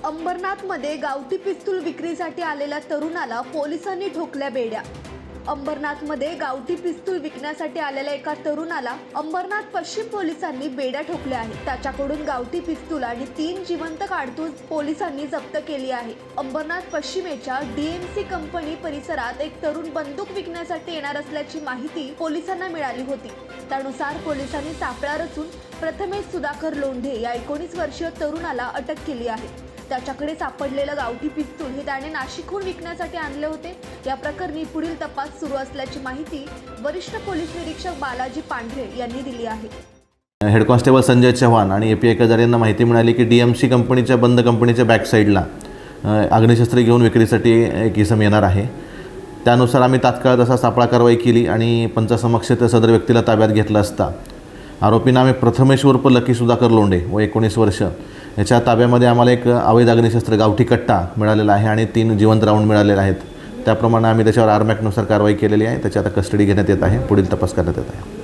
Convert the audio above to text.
अंबरनाथमध्ये गावठी पिस्तूल विक्रीसाठी आलेल्या तरुणाला पोलिसांनी ठोकल्या बेड्या। अंबरनाथमध्ये गावठी पिस्तूल विकण्यासाठी आलेल्या एका तरुणाला अंबरनाथ पश्चिम पोलिसांनी बेड्या ठोकल्या आहेत। त्याच्याकडून गावठी पिस्तूल आणि 3 जिवंत काडतूस पोलिसांनी जप्त केली आहे। अंबरनाथ पश्चिमेच्या डीएमसी कंपनी परिसरात एक तरुण बंदूक विकण्यासाठी येणार असल्याची माहिती पोलिसांना मिळाली होती। त्यानुसार पोलिसांनी सापळा रचून प्रथमेश सुधाकर लोंढे या 19 वर्षीय तरुणाला अटक केली आहे। त्याच्याकडे सापडलेलं गावठी पिस्तूल हे त्याने नाशिकहून विकण्यासाठी आणले होते। या प्रकरणी पुढील तपास सुरू असल्याची माहिती वरिष्ठ पोलीस निरीक्षक बालाजी पांढरे यांनी दिली आहे। हेड कॉन्स्टेबल संजय चव्हाण आणि एपीआय कजार यांना माहिती मिळाली की डीएमसी कंपनीच्या बंद कंपनीच्या बॅक साईडला अग्निशस्त्र घेऊन विक्रीसाठी एक इसम येणार आहे। त्यानुसार आम्ही तात्काळ तसा सापळा कारवाई केली आणि पंचासमक्ष त्या सदर व्यक्तीला ताब्यात घेतलं असता आरोपींना आम्ही प्रथमेश उर्फ लकी सुधाकर लोंढे व 19 वर्ष याच्या ताब्यामध्ये आम्हाला एक अवैध अग्निशस्त्र गावठी कट्टा मिळालेला आहे आणि 3 जिवंत राऊंड मिळालेले आहेत। त्याप्रमाणे आम्ही त्याच्यावर आरमॅकनुसार कारवाई केलेली आहे। त्याची आता कस्टडी घेण्यात येत आहे, पुढील तपास करण्यात येत आहे।